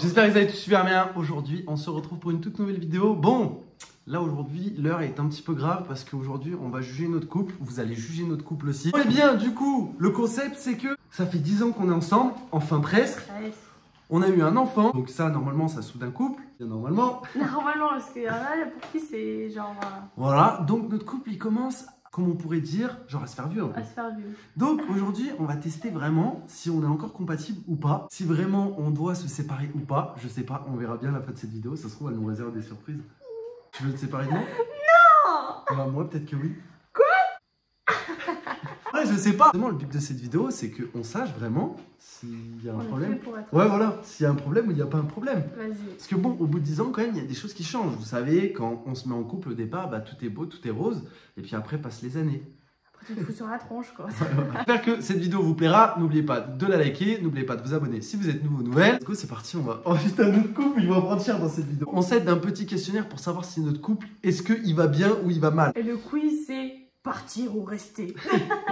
J'espère que vous allez tous super bien. Aujourd'hui, on se retrouve pour une toute nouvelle vidéo. Bon, là aujourd'hui, l'heure est un petit peu grave parce qu'aujourd'hui, on va juger notre couple. Vous allez juger notre couple aussi. Et bien, du coup, le concept, c'est que ça fait 10 ans qu'on est ensemble, enfin presque. Ouais. On a eu un enfant, donc ça, normalement, ça soude un couple. Bien normalement. Normalement, parce qu'il y en a pour qui c'est genre... Voilà, donc notre couple, il commence, comme on pourrait dire, genre à se faire vieux un peu. à se faire vieux. Donc aujourd'hui, on va tester vraiment si on est encore compatible ou pas. Si vraiment on doit se séparer ou pas, je sais pas, on verra bien à la fin de cette vidéo. Ça se trouve, elle nous réserve des surprises. Tu veux te séparer de moi? Non. Bah, moi, peut-être que oui. Quoi? Ouais, je sais pas. Vraiment, le but de cette vidéo, c'est qu'on sache vraiment s'il y a un problème. Ouais, voilà, s'il y a un problème ou il n'y a pas un problème. Vas-y. Parce que bon, au bout de 10 ans, quand même, il y a des choses qui changent. Vous savez, quand on se met en couple au départ, bah, tout est beau, tout est rose. Et puis après, passent les années. Après, tu te fous sur la tronche, quoi. J'espère que cette vidéo vous plaira. N'oubliez pas de la liker, n'oubliez pas de vous abonner si vous êtes nouveau ou nouvelle. Let's go, c'est parti, on va... Oh putain, notre couple, il va prendre cher dans cette vidéo. On s'aide d'un petit questionnaire pour savoir si notre couple, est-ce qu'il va bien ou il va mal. Et le quiz, c'est partir ou rester.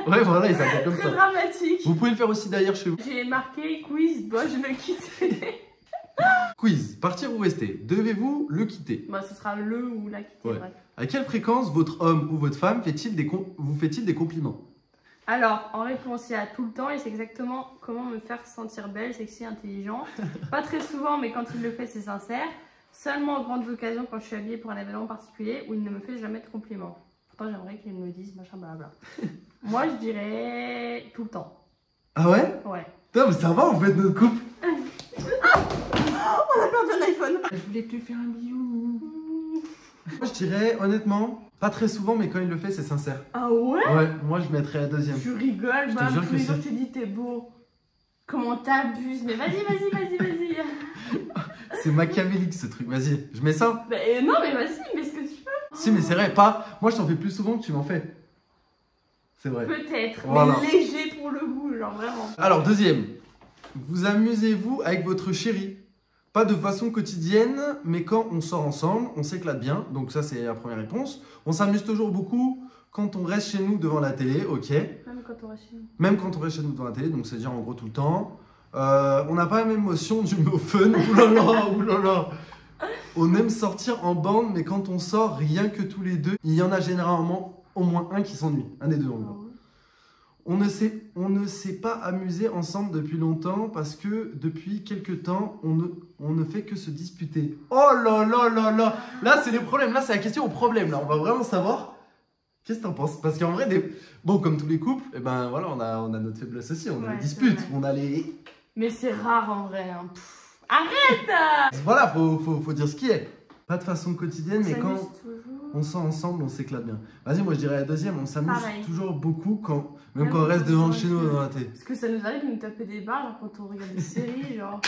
Ouais, voilà, il s'appelle comme Très ça. dramatique. Vous pouvez le faire aussi d'ailleurs chez vous. J'ai marqué quiz, bon, je vais le quitter. Quiz, partir ou rester, devez-vous le quitter? Bah, ce sera le ou la quitter, Ouais. bref. À quelle fréquence votre homme ou votre femme vous fait-il des compliments? Alors, en réponse, il y a tout le temps et c'est exactement comment me faire sentir belle, sexy, intelligent. Pas très souvent, mais quand il le fait, c'est sincère. Seulement en grandes occasions, quand je suis habillée pour un événement particulier où il ne me fait jamais de compliments. Pourtant, j'aimerais qu'il me dise machin, blabla. Moi, je dirais tout le temps. Ah ouais? Ouais. Putain, mais ça va en fait notre couple. On a perdu un iPhone. Je voulais te faire un bisou. Moi, je dirais honnêtement, pas très souvent, mais quand il le fait, c'est sincère. Ah ouais? Ouais, moi je mettrais la deuxième. Tu rigoles, bah, jure tous que les jours si. tu dis t'es beau. Comment t'abuses? Mais vas-y, vas-y, vas-y, vas-y. C'est machiavélique ce truc, vas-y, je mets ça. Bah, non, mais vas-y, mets ce que tu veux. Si, mais c'est vrai, pas. Moi je t'en fais plus souvent que tu m'en fais. C'est vrai. Peut-être, Voilà. mais léger pour le goût, genre vraiment. Alors, deuxième, vous amusez-vous avec votre chérie? Pas de façon quotidienne, mais quand on sort ensemble, on s'éclate bien. Donc ça, c'est la première réponse. On s'amuse toujours beaucoup quand on reste chez nous devant la télé, ok. Même quand on reste chez nous. Même quand on reste chez nous devant la télé, donc c'est-à-dire en gros tout le temps. On n'a pas la même émotion du mot fun, oulala, oulala. On aime sortir en bande, mais quand on sort, rien que tous les deux, il y en a généralement au moins un qui s'ennuie. Un des deux en gros. On ne s'est pas amusé ensemble depuis longtemps parce que depuis quelques temps, on ne fait que se disputer. Oh là là là là. Là, c'est les problèmes. Là, c'est la question au problème. Là, on va vraiment savoir. Qu'est-ce que t'en penses? Parce qu'en vrai, bon, comme tous les couples, eh ben, voilà, on a notre faiblesse aussi. On a les disputes. On a les... Mais c'est rare en vrai. Hein. Arrête! Voilà, faut dire ce qui est. Pas de façon quotidienne, mais quand toujours. on sort ensemble, on s'éclate bien. Vas-y, moi je dirais la deuxième. On s'amuse Pareil. toujours beaucoup même quand on reste devant chez nous dans la télé. Parce que ça nous arrive de nous taper des barres genre, quand on regarde des séries, genre.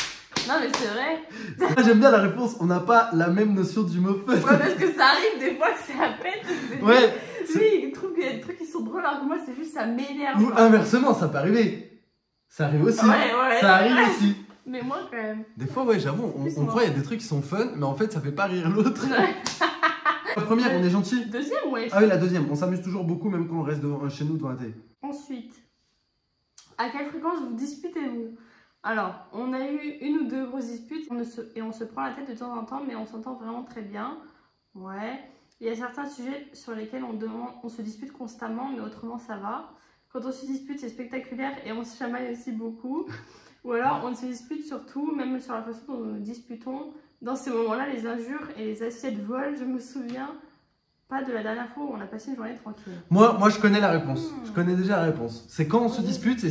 Non, mais c'est vrai. Moi, j'aime bien la réponse. On n'a pas la même notion du mot fun. Ouais, parce que ça arrive des fois que ça pète. Ouais. Lui, il trouve qu'il y a des trucs qui sont drôles, alors que moi, c'est juste ça m'énerve. Ou inversement, ça peut arriver. Ça arrive aussi. Ouais. Ça arrive aussi. Mais moi, quand même. Des fois, ouais, j'avoue, on croit qu'il y a des trucs qui sont fun, mais en fait, ça fait pas rire l'autre. La première, on est gentil. Deuxième, ouais. Ah oui, la deuxième. On s'amuse toujours beaucoup, même quand on reste chez nous devant la télé. Ensuite, à quelle fréquence vous disputez-vous? Alors, on a eu une ou deux grosses disputes et on se prend la tête de temps en temps, mais on s'entend vraiment très bien. Ouais. Il y a certains sujets sur lesquels on se dispute constamment, mais autrement ça va. Quand on se dispute, c'est spectaculaire et on se chamaille aussi beaucoup. Ou alors, on se dispute surtout, même sur la façon dont nous nous disputons. Dans ces moments-là, les injures et les assiettes volent. Je me souviens pas de la dernière fois où on a passé une journée tranquille. Moi, je connais la réponse. Je connais déjà la réponse. C'est quand on se dispute, c'est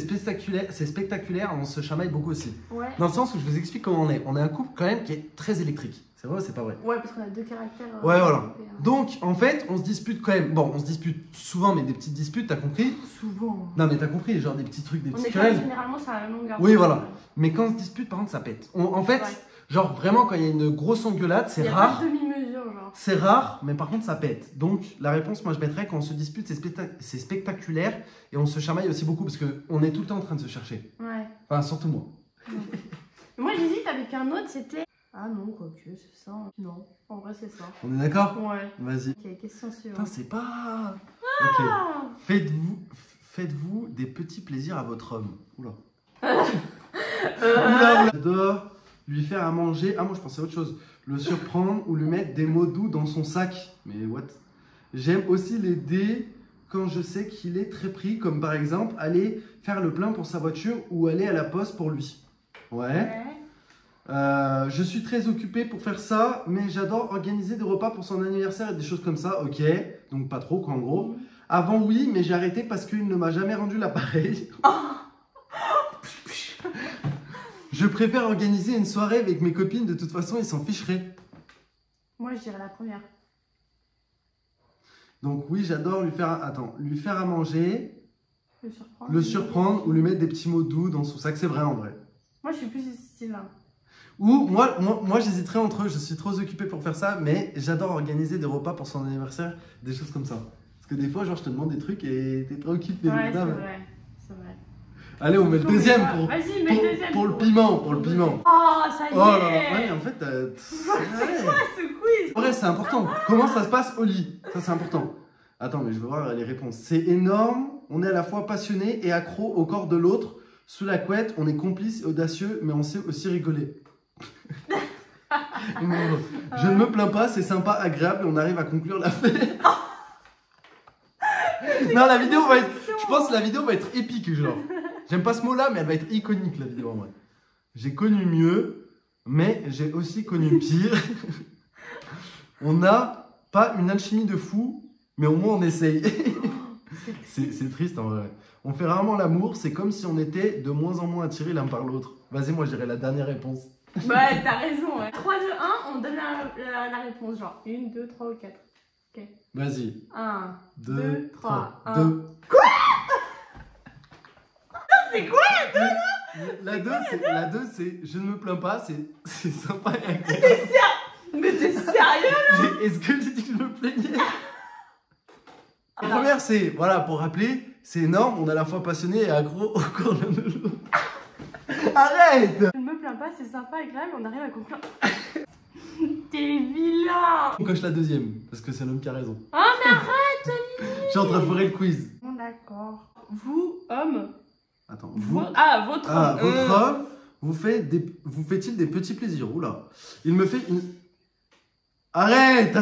spectaculaire, on se chamaille beaucoup aussi. Ouais. Dans le sens où je vous explique comment on est. On est un couple quand même qui est très électrique. C'est vrai ou c'est pas vrai? Ouais, parce qu'on a deux caractères. Ouais, voilà. Donc, en fait, on se dispute quand même. Bon, on se dispute souvent, mais des petites disputes, t'as compris? Souvent. Non, mais t'as compris, genre des petits trucs, des On petits est quand même querelles. généralement sur la même longueur. Oui, voilà. Mais quand on se dispute, par contre, ça pète. En fait, Ouais. genre vraiment, quand il y a une grosse engueulade, c'est Il y a rare. pas de demi-mesure, genre. C'est rare, mais par contre, ça pète. Donc, la réponse, moi, je mettrais quand on se dispute, c'est spectaculaire et on se chamaille aussi beaucoup parce qu'on est tout le temps en train de se chercher. Ouais. Enfin, surtout moi. Moi, j'hésite avec un autre, c'était... Ah non, quoique, c'est ça. Non, en vrai, c'est ça. On est d'accord? Ouais. Vas-y. Ok, question Putain, suivante. c'est pas... Ok. Faites-vous des petits plaisirs à votre homme? Oula. Oula, j'adore lui faire à manger. Ah, moi je pensais à autre chose. Le surprendre ou lui mettre des mots doux dans son sac. Mais what? J'aime aussi l'aider quand je sais qu'il est très pris, comme par exemple aller faire le plein pour sa voiture ou aller à la poste pour lui. Ouais. Je suis très occupée pour faire ça, mais j'adore organiser des repas pour son anniversaire et des choses comme ça. Ok, donc pas trop quoi en gros. Avant oui, mais j'ai arrêté parce qu'il ne m'a jamais rendu l'appareil. Je préfère organiser une soirée avec mes copines, de toute façon ils s'en ficheraient. Moi je dirais la première. Donc oui, j'adore lui faire à manger, Le surprendre. le surprendre ou lui mettre des petits mots doux dans son sac. C'est vrai en vrai. Moi je suis plus de ce style-là. Ou moi j'hésiterais entre eux, je suis trop occupée pour faire ça, mais j'adore organiser des repas pour son anniversaire, des choses comme ça. Parce que des fois, genre, je te demande des trucs et t'es trop occupé. Ouais, c'est vrai. C'est vrai. Allez, on met le deuxième pour, Vas-y, mets le deuxième. pour le piment, pour le piment. Oh, ça y est. Oh là là, ouais, en fait, C'est quoi ce quiz? en vrai, c'est important. Comment ça se passe au lit? Ça, c'est important. Attends, mais je veux voir les réponses. C'est énorme, on est à la fois passionné et accro au corps de l'autre. Sous la couette, on est complice et audacieux, mais on sait aussi rigoler. Je ne me plains pas, c'est sympa, agréable et on arrive à conclure l'affaire. Non, la vidéo va être. Je pense que la vidéo va être épique, genre. J'aime pas ce mot-là, mais elle va être iconique, la vidéo en vrai. J'ai connu mieux, mais j'ai aussi connu pire. On n'a pas une alchimie de fou, mais au moins on essaye. C'est triste en vrai. On fait rarement l'amour, c'est comme si on était de moins en moins attirés l'un par l'autre. Vas-y, moi je dirais la dernière réponse. Ouais, t'as raison. Ouais. 3, 2, 1, on donne la réponse. Genre 1, 2, 3 ou 4. Ok. Vas-y. 1, 2, 2, 3, 1. 2. Quoi? C'est quoi la 2 La 2, c'est je ne me plains pas, c'est sympa et agréable. Mais t'es sérieux? Est-ce que j'ai dit que je me plaignais? La première, c'est, voilà, pour rappeler, c'est énorme, on est à la fois passionné et accro au corps l'un de l'autre. Arrête! Je ne me plains pas, c'est sympa, agréable, on arrive à conclure. T'es vilain! On coche la deuxième, parce que c'est l'homme qui a raison. Oh mais arrête, Lily! Je suis en train de foirer le quiz. Bon d'accord. Vous, homme. Attends, Votre votre homme. homme, vous fait-il des petits plaisirs? Oula. Il me fait une... Arrête!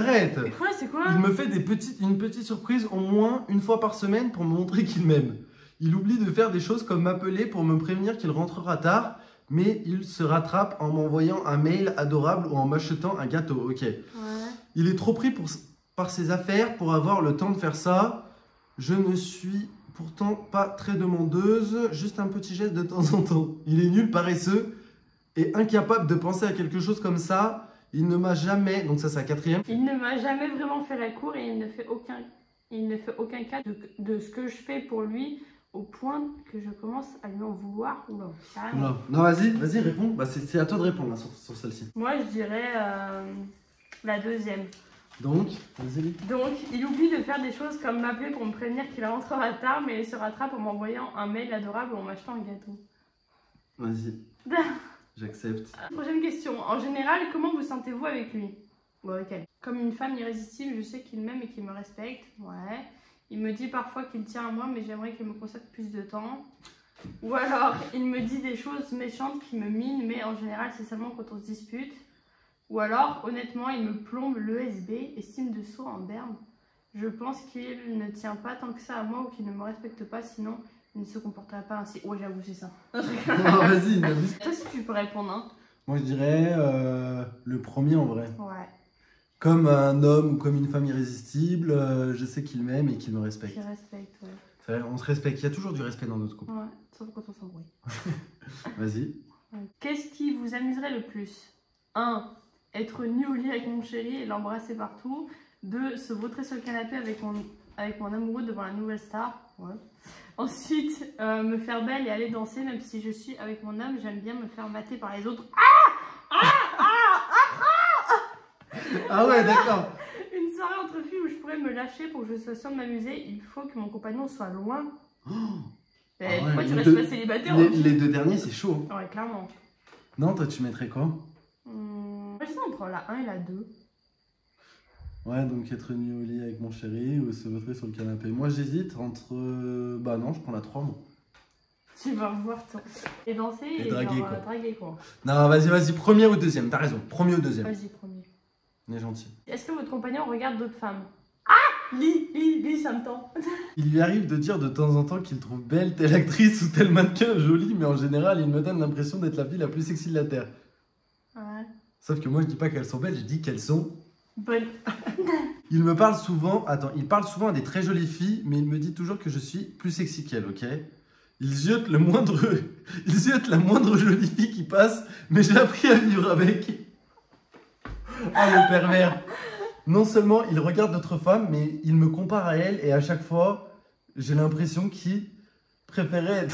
Quoi, c'est quoi? Il me fait une petite surprise au moins une fois par semaine pour me montrer qu'il m'aime. Il oublie de faire des choses comme m'appeler pour me prévenir qu'il rentrera tard, mais il se rattrape en m'envoyant un mail adorable ou en m'achetant un gâteau. Ok. Ouais. Il est trop pris par ses affaires pour avoir le temps de faire ça. Je ne suis pourtant pas très demandeuse, juste un petit geste de temps en temps. Il est nul, paresseux et incapable de penser à quelque chose comme ça. Il ne m'a jamais, donc ça c'est la quatrième. Il ne m'a jamais vraiment fait la cour et il ne fait aucun cas de ce que je fais pour lui au point que je commence à lui en vouloir. Oula, carrément. Non, vas-y, réponds. Bah, c'est à toi de répondre là, sur celle-ci. Moi je dirais la deuxième. Donc, vas-y. Donc, il oublie de faire des choses comme m'appeler pour me prévenir qu'il rentrera tard, mais il se rattrape en m'envoyant un mail adorable ou en m'achetant un gâteau. Vas-y. J'accepte. Prochaine question. En général, comment vous sentez-vous avec lui? Ou avec elle? Comme une femme irrésistible, je sais qu'il m'aime et qu'il me respecte. Ouais. Il me dit parfois qu'il tient à moi, mais j'aimerais qu'il me consacre plus de temps. Ou alors, il me dit des choses méchantes qui me minent, mais en général, c'est seulement quand on se dispute. Ou alors, honnêtement, il me plombe l'ESB, estime de soi en berne. Je pense qu'il ne tient pas tant que ça à moi ou qu'il ne me respecte pas, sinon il ne se comporterait pas ainsi. Ouais, j'avoue, c'est ça. Non, vas-y, n'abuse. Toi aussi, tu peux répondre, hein. Moi, je dirais le premier en vrai. Ouais. Comme un homme ou comme une femme irrésistible, je sais qu'il m'aime et qu'il me respecte. Qui respecte, ouais. On se respecte, il y a toujours du respect dans notre couple. Ouais, sauf quand on s'embrouille. Vas-y. Qu'est-ce qui vous amuserait le plus? 1. Être nu au lit avec mon chéri et l'embrasser partout. 2. Se vautrer sur le canapé avec mon amoureux devant la nouvelle star. Ouais. Ensuite, me faire belle et aller danser, même si je suis avec mon homme, j'aime bien me faire mater par les autres. Ah ouais, d'accord. Une soirée entre filles où je pourrais me lâcher pour que je sois sûre de m'amuser, il faut que mon compagnon soit loin. Mais pourquoi tu restes pas célibataire? Les deux derniers, c'est chaud. Ouais, clairement. Non, toi, tu mettrais quoi? Je sais entre la 1 et la 2. Ouais, donc être nu au lit avec mon chéri ou se vautrer sur le canapé. Moi, j'hésite entre... Bah non, je prends la 3, moi. Tu vas voir toi. Et danser et draguer, genre, quoi. Draguer quoi. Non, vas-y, premier ou deuxième, t'as raison. Premier ou deuxième. Vas-y, premier. On est gentil. Est-ce que votre compagnon regarde d'autres femmes? Ah, Lis, ça me tend. Il lui arrive de dire de temps en temps qu'il trouve belle telle actrice ou tel mannequin joli, mais en général, il me donne l'impression d'être la fille la plus sexy de la Terre. Ouais. Sauf que moi, je dis pas qu'elles sont belles, je dis qu'elles sont... Bonne. Il me parle souvent... Attends, il parle souvent à des très jolies filles, mais il me dit toujours que je suis plus sexy qu'elle, ok? Il ziote le moindre... Il ziote la moindre jolie fille qui passe, mais j'ai appris à vivre avec. Ah, le pervers. Non seulement il regarde d'autres femmes, mais il me compare à elle, et à chaque fois, j'ai l'impression qu'il préférait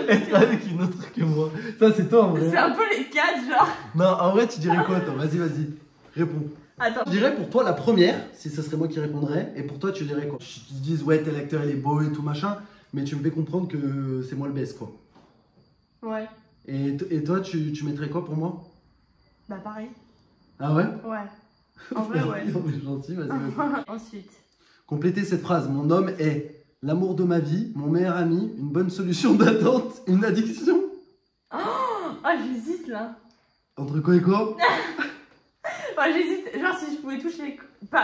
être avec une autre que moi. Ça, c'est toi, en vrai. C'est un peu les quatre, genre. Non, en vrai, tu dirais quoi, toi? Vas-y, réponds. Attends. Je dirais pour toi la première, si ce serait moi qui répondrais, et pour toi, tu dirais quoi? Je te dis, ouais, tel acteur, il est beau et tout machin, mais tu me fais comprendre que c'est moi le best, quoi. Ouais. Et toi, tu mettrais quoi pour moi? Bah, pareil. Ah ouais? Ouais. En vrai, ouais. On est gentil, vas-y. Ensuite. Complétez cette phrase. Mon homme est l'amour de ma vie, mon meilleur ami, une bonne solution d'attente, une addiction. Ah, j'hésite là. Entre quoi et quoi? Enfin, j'hésite. Genre, si je pouvais toucher.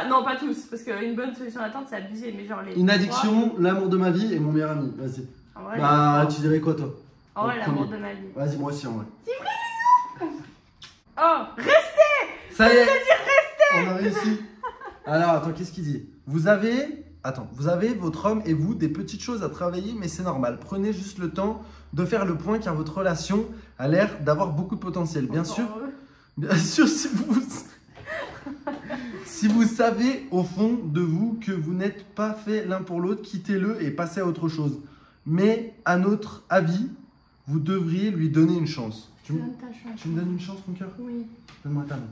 Non, pas tous, parce qu'une bonne solution d'attente, c'est abusé, mais genre les. Une addiction, l'amour de ma vie et mon meilleur ami. Vas-y. En vrai, Bah, tu dirais quoi, toi? en vrai, en l'amour premier. de ma vie. Vas-y, moi aussi, en vrai. Oh, restez. Ça y est, on a réussi. Alors, attends, qu'est-ce qu'il dit? Vous avez, votre homme et vous, des petites choses à travailler, mais c'est normal. Prenez juste le temps de faire le point car votre relation a l'air d'avoir beaucoup de potentiel. Bien sûr, si vous savez au fond de vous que vous n'êtes pas fait l'un pour l'autre, quittez-le et passez à autre chose. Mais à notre avis, vous devriez lui donner une chance. Tu Donne ta chance. me donnes une chance, mon cœur? Oui. Donne-moi ta main.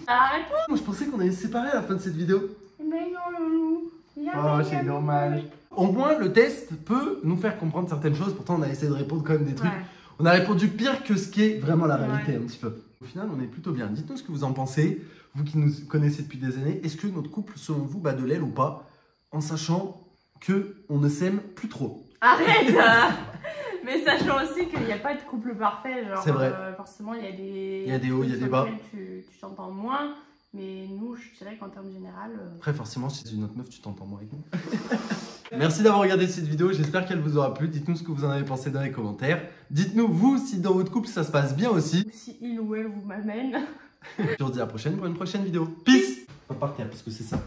Arrête. Moi, je pensais qu'on allait se séparer à la fin de cette vidéo. Mais non, loulou. Oh, c'est normal. Au moins, le test peut nous faire comprendre certaines choses. Pourtant, on a essayé de répondre quand même des trucs. Ouais. On a répondu pire que ce qu'est vraiment la réalité, Ouais. un petit peu. Au final, on est plutôt bien. Dites-nous ce que vous en pensez, vous qui nous connaissez depuis des années. Est-ce que notre couple, selon vous, bat de l'aile ou pas, en sachant que on ne s'aime plus trop? Arrête. Mais sachant aussi qu'il n'y a pas de couple parfait. Genre, C'est vrai. Forcément, il y a des. Il y a des hauts, il y a sur des bas. lesquels Tu t'entends moins. Mais nous, je dirais qu'en termes général. Après, forcément, si c'est une autre meuf, tu t'entends moins avec nous. Merci d'avoir regardé cette vidéo, j'espère qu'elle vous aura plu. Dites-nous ce que vous en avez pensé dans les commentaires. Dites-nous, vous, si dans votre couple, ça se passe bien aussi. Ou si il ou elle vous m'amène. Je vous dis à la prochaine pour une prochaine vidéo. Peace. Pas par terre, parce que c'est ça.